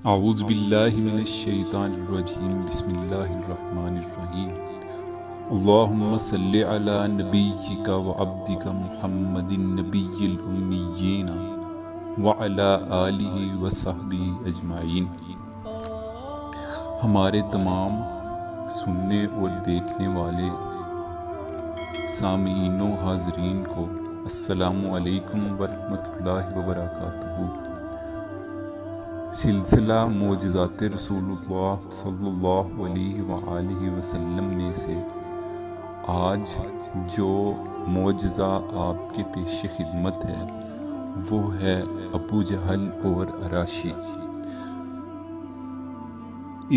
اعوذ باللہ من الشیطان الرجیم بسم اللہ الرحمن الرحیم اللہم صلی علی نبیک و عبدک محمد النبی الامیین وعلی آلہ و صحبہ اجمعین۔ ہمارے تمام سننے اور دیکھنے والے سامعین و حاضرین کو السلام علیکم ورحمۃ اللہ وبرکاتہ۔ سلسلہ معجزات رسول اللہ صلی اللہ علیہ وآلہ وسلم میں سے آج جو معجزہ آپ کے پیش خدمت ہے وہ ہے ابو جہل اور عراشی۔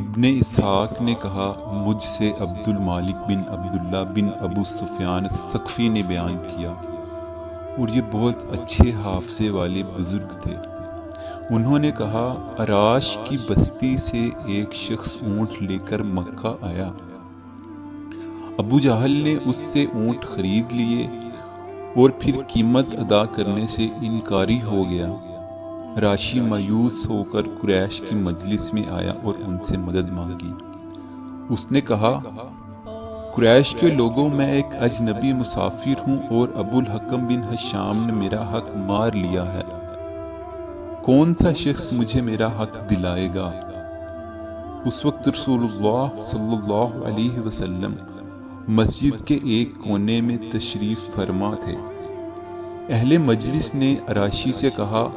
ابن اسحاق نے کہا، مجھ سے عبد المالک بن عبداللہ بن ابو سفیان الثقفی نے بیان کیا، اور یہ بہت اچھے حافظے والے بزرگ تھے۔ انہوں نے کہا، عراش کی بستی سے ایک شخص اونٹ لے کر مکہ آیا۔ ابو جہل نے اس سے اونٹ خرید لیے اور پھر قیمت ادا کرنے سے انکاری ہو گیا۔ عراشی مایوس ہو کر قریش کی مجلس میں آیا اور ان سے مدد مانگی۔ اس نے کہا، قریش کے لوگوں، میں ایک اجنبی مسافر ہوں اور ابو الحکم بن ہشام نے میرا حق مار لیا ہے۔ کون سا شخص مجھے میرا حق دلائے گا؟ اس وقت رسول اللہ صلی اللہ علیہ وسلم مسجد کے ایک کونے میں تشریف فرما تھے۔ اہل مجلس نے عراشی سے کہا،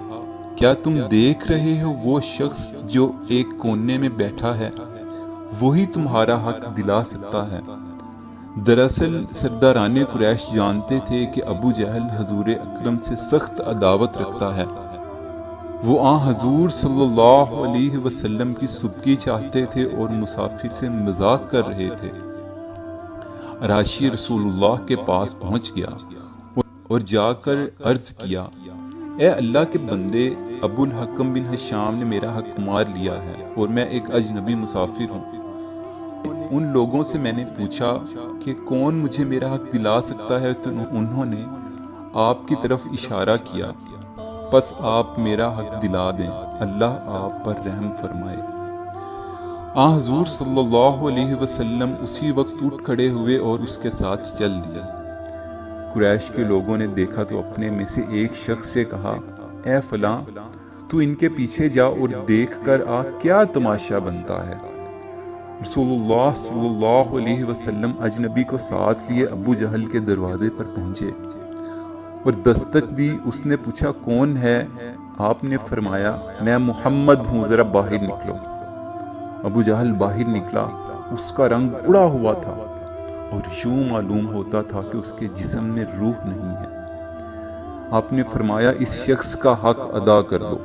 کیا تم دیکھ رہے ہو وہ شخص جو ایک کونے میں بیٹھا ہے؟ وہی تمہارا حق دلا سکتا ہے۔ دراصل سرداران قریش جانتے تھے کہ ابو جہل حضور اکرم سے سخت عداوت رکھتا ہے۔ وہ حضور صلی اللہ علیہ وسلم کی سبکی چاہتے تھے اور مسافر سے مذاق کر رہے تھے۔ عراشی رسول اللہ کے پاس پہنچ گیا اور جا کر عرض کیا، اے اللہ کے بندے، ابو الحکم بن ہشام نے میرا حق مار لیا ہے اور میں ایک اجنبی مسافر ہوں۔ ان لوگوں سے میں نے پوچھا کہ کون مجھے میرا حق دلا سکتا ہے، تو انہوں نے آپ کی طرف اشارہ کیا، پس آپ میرا حق دلا دیں، اللہ آپ پر رحم فرمائے۔ حضور صلی اللہ علیہ وسلم اسی وقت اٹھ کھڑے ہوئے اور اس کے ساتھ چل دیے۔ قریش کے لوگوں نے دیکھا تو اپنے میں سے ایک شخص سے کہا، اے فلاں، تو ان کے پیچھے جا اور دیکھ کر آ کیا تماشا بنتا ہے۔ رسول اللہ صلی اللہ علیہ وسلم اجنبی کو ساتھ لیے ابو جہل کے دروازے پر پہنچے اور دستک دی۔ اس نے پوچھا، کون ہے؟ آپ نے فرمایا، میں محمد ہوں، ذرا باہر نکلو۔ ابو جہل باہر نکلا۔ اس کا رنگ اڑا ہوا تھا اور یوں معلوم ہوتا تھا کہ اس کے جسم میں روح نہیں ہے۔ آپ نے فرمایا، اس شخص کا حق ادا کر دو۔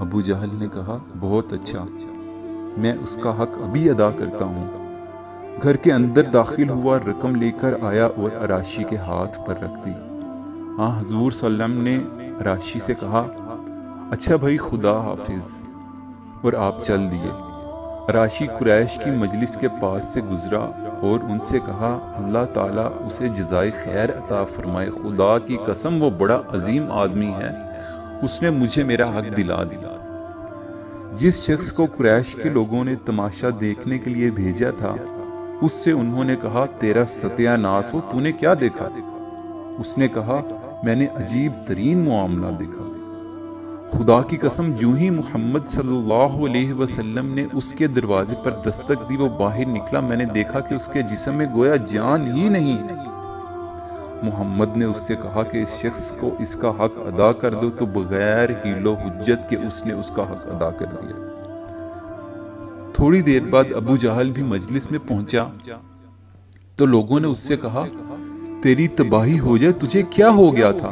ابو جہل نے کہا، بہت اچھا، میں اس کا حق ابھی ادا کرتا ہوں۔ گھر کے اندر داخل ہوا، رقم لے کر آیا اور عراشی کے ہاتھ پر رکھ دی۔ حضور صلی اللہ علیہ وسلم نے عراشی سے کہا، اچھا بھائی، خدا حافظ، اور آپ چل دیے۔ عراشی قریش کی مجلس کے پاس سے گزرا اور ان سے کہا، اللہ تعالیٰ اسے جزائے خیر عطا فرمائے، خدا کی قسم وہ بڑا عظیم آدمی ہے، اس نے مجھے میرا حق دلا دیا۔ جس شخص کو قریش کے لوگوں نے تماشا دیکھنے کے لیے بھیجا تھا، اس سے انہوں نے کہا، تیرا ستیہ ناس ہو، تو نے کیا دیکھا؟ اس نے کہا، میں نے عجیب ترین معاملہ دیکھا۔ خدا کی قسم، جو ہی محمد صلی اللہ علیہ وسلم نے اس کے دروازے پر دستک دی، وہ باہر نکلا، میں نے دیکھا کہ اس کے جسم میں گویا جان ہی نہیں۔ محمد نے اس سے کہا کہ اس شخص کو اس کا حق ادا کر دو، تو بغیر حیل و حجت کے اس نے اس کا حق ادا کر دیا۔ تھوڑی دیر بعد ابو جہل بھی مجلس میں پہنچا تو لوگوں نے اس سے کہا، تیری تباہی ہو جائے، تجھے کیا ہو گیا تھا؟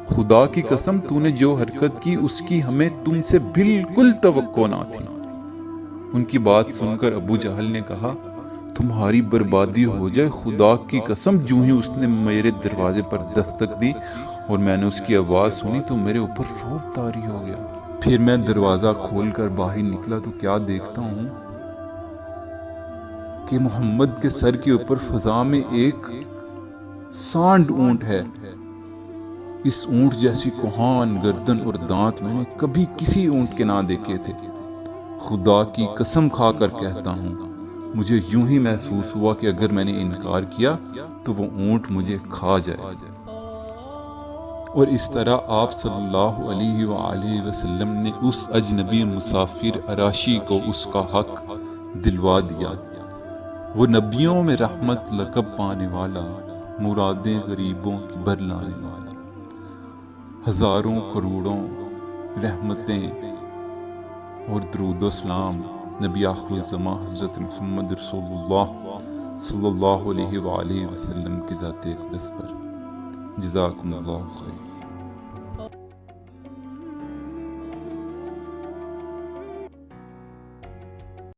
خدا کی قسم، تو نے جو حرکت کی اس کی ہمیں تم سے بالکل توقع نہ تھی۔ ان کی بات سن کر ابو جہل نے کہا، تمہاری بربادی ہو جائے، خدا کی قسم، جو ہی اس نے میرے دروازے پر دستک دی اور میں نے اس کی آواز سنی تو میرے اوپر رعب طاری ہو گیا۔ پھر میں دروازہ کھول کر باہر نکلا تو کیا دیکھتا ہوں کہ محمد کے سر کے اوپر فضا میں ایک سانڈ اونٹ ہے۔ اس اونٹ جیسی کوہان گردن اور دانت میں نے کبھی کسی اونٹ کے نہ دیکھے تھے۔ خدا کی قسم کھا کر کہتا ہوں مجھے یوں ہی محسوس ہوا کہ اگر میں نے انکار کیا تو وہ اونٹ مجھے کھا جائے۔ اور اس طرح آپ صلی اللہ علیہ وآلہ وسلم نے اس اجنبی مسافر اراشی کو اس کا حق دلوا دیا۔ وہ نبیوں میں رحمت لقب پانے والا، مرادیں غریبوں کی بھر لانے والا، ہزاروں کروڑوں رحمتیں اور درود و سلام نبی آخر الزماں حضرت محمد رسول اللہ صلی اللہ علیہ وآلہ وسلم کی ذات اقدس پر۔ جزاکم اللہ خیر۔